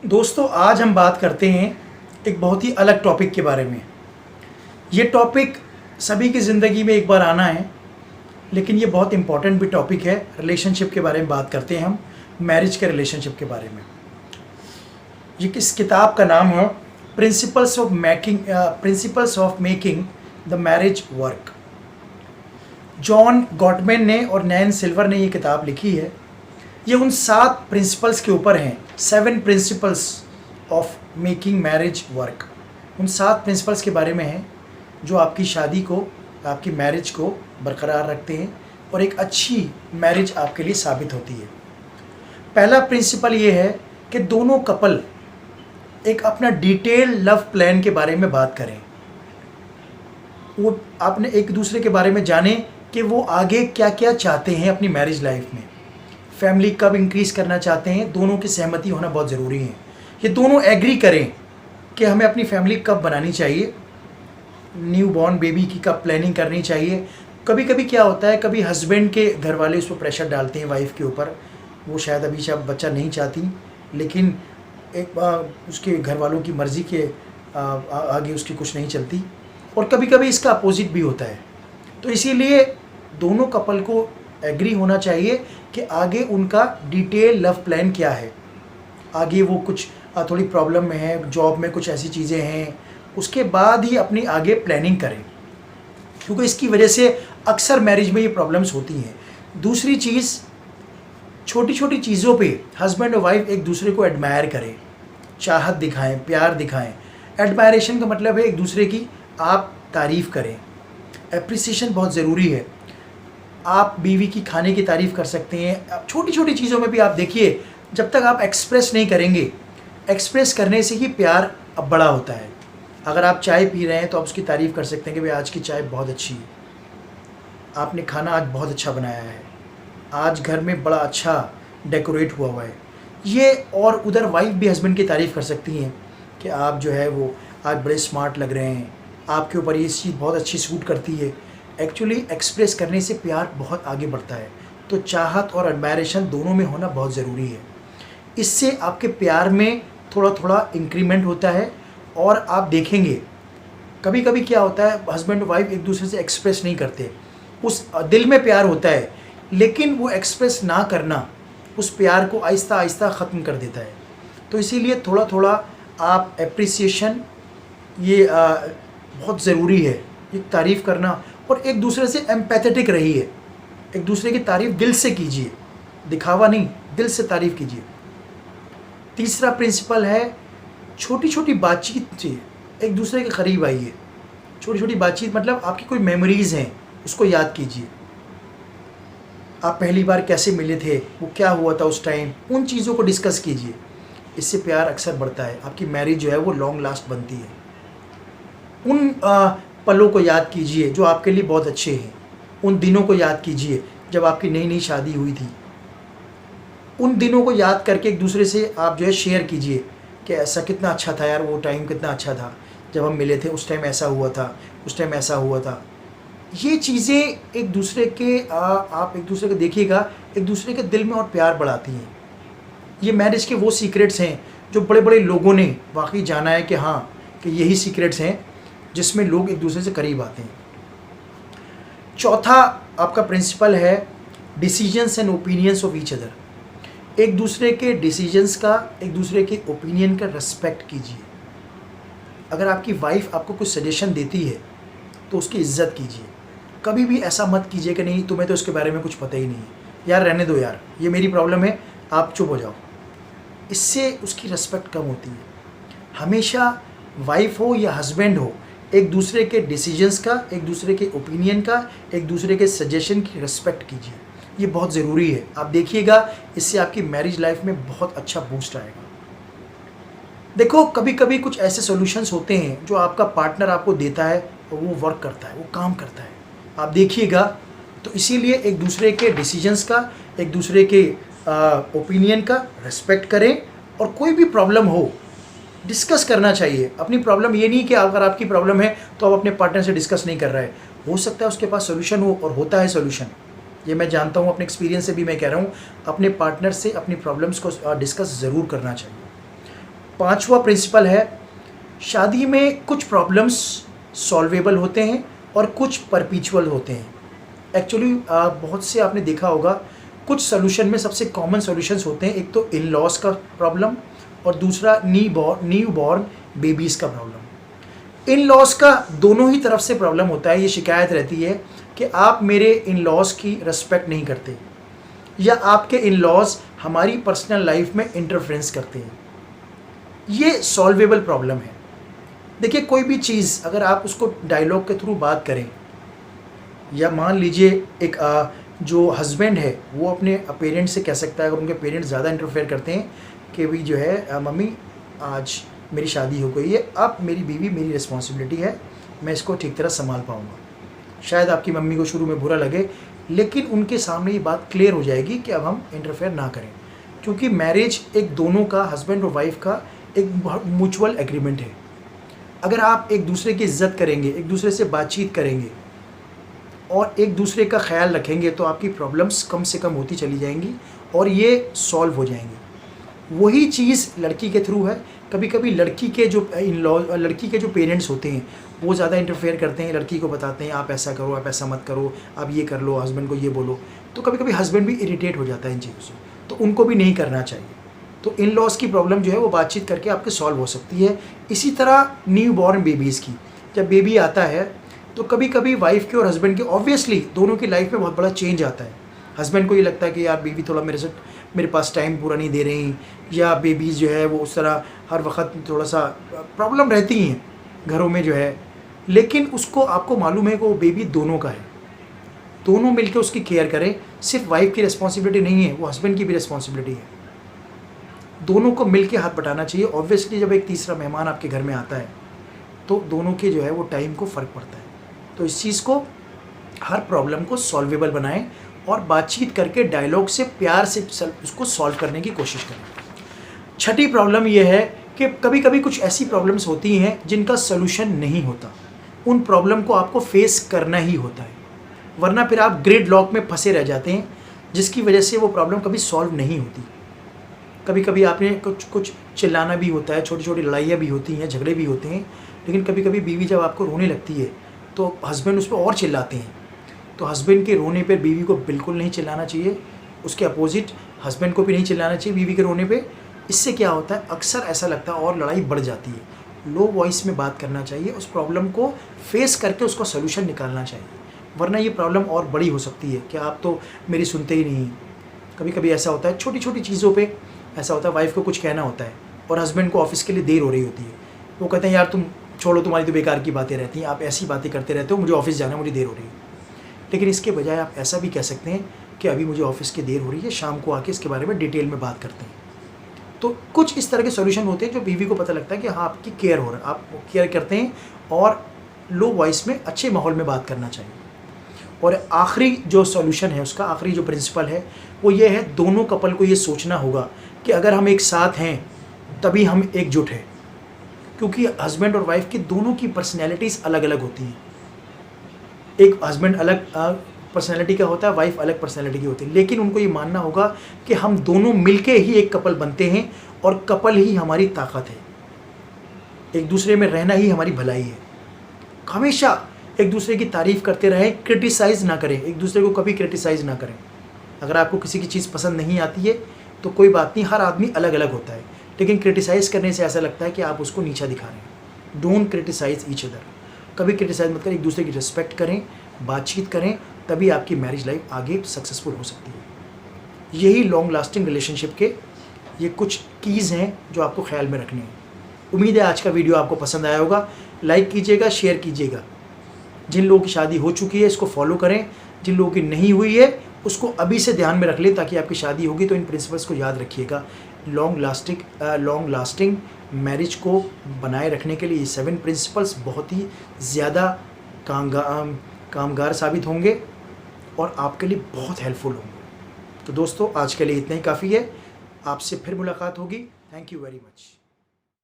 दोस्तों, आज हम बात करते हैं एक बहुत ही अलग टॉपिक के बारे में। ये टॉपिक सभी की ज़िंदगी में एक बार आना है, लेकिन ये बहुत इम्पॉर्टेंट भी टॉपिक है। रिलेशनशिप के बारे में बात करते हैं हम, मैरिज के रिलेशनशिप के बारे में। ये किस किताब का नाम है? Principles of making the marriage work. John Gottmann ने और नैन सिल्वर ने ये किताब लिखी है। ये उन 7 प्रिंसिपल्स के ऊपर हैं, 7 principles of making marriage work. उन 7 प्रिंसिपल्स के बारे में हैं जो आपकी शादी को, आपकी मैरिज को बरकरार रखते हैं और एक अच्छी मैरिज आपके लिए साबित होती है। पहला प्रिंसिपल ये है कि दोनों कपल एक अपना डिटेल लव प्लान के बारे में बात करें। वो आपने एक दूसरे के बारे में जाने कि वो आगे क्या क्या चाहते हैं अपनी मैरिज लाइफ में, फैमिली कब इंक्रीज़ करना चाहते हैं। दोनों की सहमति होना बहुत ज़रूरी है। ये दोनों एग्री करें कि हमें अपनी फैमिली कब बनानी चाहिए, न्यू बॉर्न बेबी की कब प्लानिंग करनी चाहिए। कभी कभी क्या होता है, कभी हस्बैंड के घर वाले उस पर प्रेशर डालते हैं वाइफ के ऊपर। वो शायद अभी शायद बच्चा नहीं चाहती, लेकिन एक उसके घर वालों की मर्ज़ी के आगे उसकी कुछ नहीं चलती। और कभी कभी इसका अपोजिट भी होता है। तो इसीलिए दोनों कपल को एग्री होना चाहिए कि आगे उनका डिटेल लव प्लान क्या है। आगे वो कुछ थोड़ी प्रॉब्लम में है, जॉब में कुछ ऐसी चीज़ें हैं, उसके बाद ही अपनी आगे प्लानिंग करें, क्योंकि इसकी वजह से अक्सर मैरिज में ये प्रॉब्लम्स होती हैं। दूसरी चीज़, छोटी छोटी चीज़ों पे हस्बैंड और वाइफ एक दूसरे को एडमायर करें, चाहत दिखाएं, प्यार दिखाएं। एडमायरेशन का मतलब है एक दूसरे की आप तारीफ़ करें। एप्रिसिएशन बहुत ज़रूरी है। आप बीवी की खाने की तारीफ़ कर सकते हैं। छोटी छोटी चीज़ों में भी आप देखिए, जब तक आप एक्सप्रेस नहीं करेंगे, एक्सप्रेस करने से ही प्यार अब बड़ा होता है। अगर आप चाय पी रहे हैं तो आप उसकी तारीफ़ कर सकते हैं कि भाई आज की चाय बहुत अच्छी है, आपने खाना आज बहुत अच्छा बनाया है, आज घर में बड़ा अच्छा डेकोरेट हुआ है। ये और उधर वाइफ भी हस्बैंड की तारीफ़ कर सकती हैं कि आप जो है वो आज बड़े स्मार्ट लग रहे हैं, आपके ऊपर ये चीज़ बहुत अच्छी सूट करती है। एक्चुअली एक्सप्रेस करने से प्यार बहुत आगे बढ़ता है। तो चाहत और एडमायरेशन दोनों में होना बहुत ज़रूरी है। इससे आपके प्यार में थोड़ा थोड़ा इंक्रीमेंट होता है। और आप देखेंगे कभी कभी क्या होता है, हस्बैंड और वाइफ एक दूसरे से एक्सप्रेस नहीं करते। उस दिल में प्यार होता है, लेकिन वो एक्सप्रेस ना करना उस प्यार को आहिस्ता आहिस्ता ख़त्म कर देता है। तो इसीलिए थोड़ा थोड़ा आप एप्रिसिएशन, ये बहुत ज़रूरी है, ये तारीफ़ करना। और एक दूसरे से एम्पैथेटिक रहिए, एक दूसरे की तारीफ़ दिल से कीजिए, दिखावा नहीं, दिल से तारीफ़ कीजिए। तीसरा प्रिंसिपल है छोटी छोटी बातचीत से एक दूसरे के करीब आइए। छोटी छोटी बातचीत मतलब आपकी कोई मेमोरीज़ हैं, उसको याद कीजिए। आप पहली बार कैसे मिले थे, वो क्या हुआ था उस टाइम, उन चीज़ों को डिस्कस कीजिए। इससे प्यार अक्सर बढ़ता है, आपकी मैरिज जो है वो लॉन्ग लास्ट बनती है। उन पलों को याद कीजिए जो आपके लिए बहुत अच्छे हैं। उन दिनों को याद कीजिए जब आपकी नई नई शादी हुई थी। उन दिनों को याद करके एक दूसरे से आप जो है शेयर कीजिए कि ऐसा कितना अच्छा था यार, वो टाइम कितना अच्छा था जब हम मिले थे, उस टाइम ऐसा हुआ था, उस टाइम ऐसा हुआ था। ये चीज़ें एक दूसरे के आप एक दूसरे को देखिएगा, एक दूसरे के दिल में और प्यार बढ़ाती हैं। ये मैरिज के वो सीक्रेट्स हैं जो बड़े बड़े लोगों ने वाकई जाना है कि हाँ, कि यही सीक्रेट्स हैं जिसमें लोग एक दूसरे से करीब आते हैं। चौथा आपका प्रिंसिपल है decisions and opinions of each other. एक दूसरे के डिसीजंस का, एक दूसरे के ओपिनियन का रिस्पेक्ट कीजिए। अगर आपकी वाइफ आपको कुछ सजेशन देती है तो उसकी इज्जत कीजिए। कभी भी ऐसा मत कीजिए कि नहीं तुम्हें तो उसके बारे में कुछ पता ही नहीं है, यार रहने दो यार, ये मेरी प्रॉब्लम है, आप चुप हो जाओ। इससे उसकी रिस्पेक्ट कम होती है। हमेशा वाइफ हो या हस्बैंड हो, एक दूसरे के डिसीजंस का, एक दूसरे के ओपिनियन का, एक दूसरे के सजेशन की रिस्पेक्ट कीजिए। ये बहुत ज़रूरी है। आप देखिएगा इससे आपकी मैरिज लाइफ में बहुत अच्छा बूस्ट आएगा। देखो कभी कभी कुछ ऐसे सॉल्यूशंस होते हैं जो आपका पार्टनर आपको देता है और वो वर्क करता है, वो काम करता है, आप देखिएगा। तो इसीलिए एक दूसरे के डिसीजंस का, एक दूसरे के ओपिनियन का रिस्पेक्ट करें। और कोई भी प्रॉब्लम हो डिस्कस करना चाहिए अपनी प्रॉब्लम। ये नहीं कि अगर आपकी प्रॉब्लम है तो आप अपने पार्टनर से डिस्कस नहीं कर रहे हैं। हो सकता है उसके पास सोल्यूशन हो, और होता है सोल्यूशन, ये मैं जानता हूँ अपने एक्सपीरियंस से भी मैं कह रहा हूँ। अपने पार्टनर से अपनी प्रॉब्लम्स को डिस्कस ज़रूर करना चाहिए। 5वां प्रिंसिपल है, शादी में कुछ प्रॉब्लम्स सॉल्वेबल होते हैं और कुछ परपीचुअल होते हैं। एक्चुअली बहुत से आपने देखा होगा, कुछ सोल्यूशन में सबसे कॉमन सॉल्यूशंस होते हैं। एक तो इन लॉज का प्रॉब्लम और दूसरा न्यू बॉर्न बेबीज़ का प्रॉब्लम। इन लॉज का दोनों ही तरफ से प्रॉब्लम होता है। ये शिकायत रहती है कि आप मेरे इन लॉज की रिस्पेक्ट नहीं करते या आपके इन लॉज हमारी पर्सनल लाइफ में इंटरफेरेंस करते हैं। ये सॉल्वेबल प्रॉब्लम है। देखिए, कोई भी चीज़ अगर आप उसको डायलॉग के थ्रू बात करें, या मान लीजिए एक जो हस्बैंड है वो अपने पेरेंट्स से कह सकता है, अगर उनके पेरेंट्स ज़्यादा इंटरफेयर करते हैं कि भाई जो है मम्मी आज मेरी शादी हो गई है, अब मेरी बीवी मेरी रिस्पॉन्सिबिलिटी है, मैं इसको ठीक तरह संभाल पाऊँगा। शायद आपकी मम्मी को शुरू में बुरा लगे, लेकिन उनके सामने ये बात क्लियर हो जाएगी कि अब हम इंटरफेयर ना करें, क्योंकि मैरिज एक दोनों का, हस्बैंड और वाइफ का एक म्यूचुअल एग्रीमेंट है। अगर आप एक दूसरे की इज्जत करेंगे, एक दूसरे से बातचीत करेंगे और एक दूसरे का ख्याल रखेंगे, तो आपकी प्रॉब्लम्स कम से कम होती चली जाएंगी और ये सॉल्व हो जाएंगी। वही चीज़ लड़की के थ्रू है। कभी कभी लड़की के जो पेरेंट्स होते हैं वो ज़्यादा इंटरफेयर करते हैं, लड़की को बताते हैं आप ऐसा करो, आप ऐसा मत करो, आप ये कर लो, हस्बैंड को ये बोलो। तो कभी कभी हस्बैंड भी इरिटेट हो जाता है इन चीज़ों से, तो उनको भी नहीं करना चाहिए। तो इन लॉज की प्रॉब्लम जो है वो बातचीत करके आपके सॉल्व हो सकती है। इसी तरह न्यू बॉर्न बेबीज़ की, जब बेबी आता है तो कभी कभी वाइफ के और हस्बैंड के ऑब्वियसली दोनों की लाइफ में बहुत बड़ा चेंज आता है। हस्बैंड को ये लगता है कि यार बेबी थोड़ा मेरे पास टाइम पूरा नहीं दे रही, या बेबीज़ जो है वो उस तरह हर वक्त थोड़ा सा प्रॉब्लम रहती हैं घरों में जो है। लेकिन उसको आपको मालूम है कि वो बेबी दोनों का है, दोनों मिलकर उसकी केयर करें। सिर्फ वाइफ की रिस्पॉन्सिबिलिटी नहीं है, वो हस्बैंड की भी रिस्पॉन्सिबिलिटी है। दोनों को मिलके हाथ बटाना चाहिए। ऑब्वियसली जब एक तीसरा मेहमान आपके घर में आता है तो दोनों के जो है वो टाइम को फ़र्क पड़ता है। तो इस चीज़ को, हर प्रॉब्लम को सॉल्वेबल बनाएं और बातचीत करके डायलॉग से प्यार से उसको सॉल्व करने की कोशिश करें। छठी प्रॉब्लम यह है कि कभी कभी कुछ ऐसी प्रॉब्लम्स होती हैं जिनका सलूशन नहीं होता। उन प्रॉब्लम को आपको फेस करना ही होता है, वरना फिर आप ग्रिड लॉक में फंसे रह जाते हैं, जिसकी वजह से वो प्रॉब्लम कभी सॉल्व नहीं होती। कभी कभी आपने कुछ चिल्लाना भी होता है, छोटी छोटी लड़ाइयाँ भी होती हैं, झगड़े भी होते हैं, लेकिन कभी कभी बीवी जब आपको रोने लगती है तो हस्बैंड उस पर और चिल्लाते हैं। तो हस्बैंड के रोने पर बीवी को बिल्कुल नहीं चिल्लाना चाहिए, उसके अपोजिट हस्बैंड को भी नहीं चिल्लाना चाहिए बीवी के रोने पे। इससे क्या होता है, अक्सर ऐसा लगता है और लड़ाई बढ़ जाती है। लो वॉइस में बात करना चाहिए, उस प्रॉब्लम को फेस करके उसका सोल्यूशन निकालना चाहिए, वरना ये प्रॉब्लम और बड़ी हो सकती है कि आप तो मेरी सुनते ही नहीं। कभी कभी ऐसा होता है, छोटी छोटी चीज़ों पर ऐसा होता है, वाइफ को कुछ कहना होता है और हस्बैंड को ऑफिस के लिए देर हो रही होती है। वो कहते हैं यार तुम छोड़ो, तुम्हारी तो बेकार की बातें रहती हैं, आप ऐसी बातें करते रहते हो, मुझे ऑफिस जाना है, मुझे देर हो रही है। लेकिन इसके बजाय आप ऐसा भी कह सकते हैं कि अभी मुझे ऑफिस की देर हो रही है, शाम को आके इसके बारे में डिटेल में बात करते हैं। तो कुछ इस तरह के सॉल्यूशन होते हैं जो बीवी को पता लगता है कि हाँ आपकी केयर हो रहा है, आप केयर करते हैं, और लो वॉइस में अच्छे माहौल में बात करना चाहिए। और आखिरी जो सॉल्यूशन है, उसका आखिरी जो प्रिंसिपल है वो ये है, दोनों कपल को ये सोचना होगा कि अगर हम एक साथ हैं तभी हम एकजुट हैं, क्योंकि हस्बैंड और वाइफ की दोनों की पर्सनैलिटीज़ अलग अलग होती हैं। एक हस्बैंड अलग पर्सनैलिटी का होता है, वाइफ अलग पर्सनैलिटी की होती है, लेकिन उनको ये मानना होगा कि हम दोनों मिलके ही एक कपल बनते हैं और कपल ही हमारी ताकत है। एक दूसरे में रहना ही हमारी भलाई है। हमेशा एक दूसरे की तारीफ़ करते रहें, क्रिटिसाइज़ ना करें, एक दूसरे को कभी क्रिटिसाइज़ ना करें। अगर आपको किसी की चीज़ पसंद नहीं आती है तो कोई बात नहीं, हर आदमी अलग अलग होता है, लेकिन क्रिटिसाइज़ करने से ऐसा लगता है कि आप उसको नीचा दिखा रहे हैं। डोंट क्रिटिसाइज़ ईच अदर, कभी क्रिटिसाइज़ मत करें, एक दूसरे की रिस्पेक्ट करें, बातचीत करें, तभी आपकी मैरिज लाइफ आगे सक्सेसफुल हो सकती है। यही लॉन्ग लास्टिंग रिलेशनशिप के ये कुछ कीज़ हैं जो आपको ख्याल में रखनी है। उम्मीद है आज का वीडियो आपको पसंद आया होगा। लाइक कीजिएगा, शेयर कीजिएगा। जिन लोगों की शादी हो चुकी है इसको फॉलो करें, जिन लोगों की नहीं हुई है उसको अभी से ध्यान में रख लें, ताकि आपकी शादी होगी तो इन प्रिंसिपल्स को याद रखिएगा। लॉन्ग लास्टिंग मैरिज को बनाए रखने के लिए ये 7 प्रिंसिपल्स बहुत ही ज़्यादा कामगार साबित होंगे और आपके लिए बहुत हेल्पफुल होंगे। तो दोस्तों आज के लिए इतना ही काफ़ी है, आपसे फिर मुलाकात होगी। Thank you very much.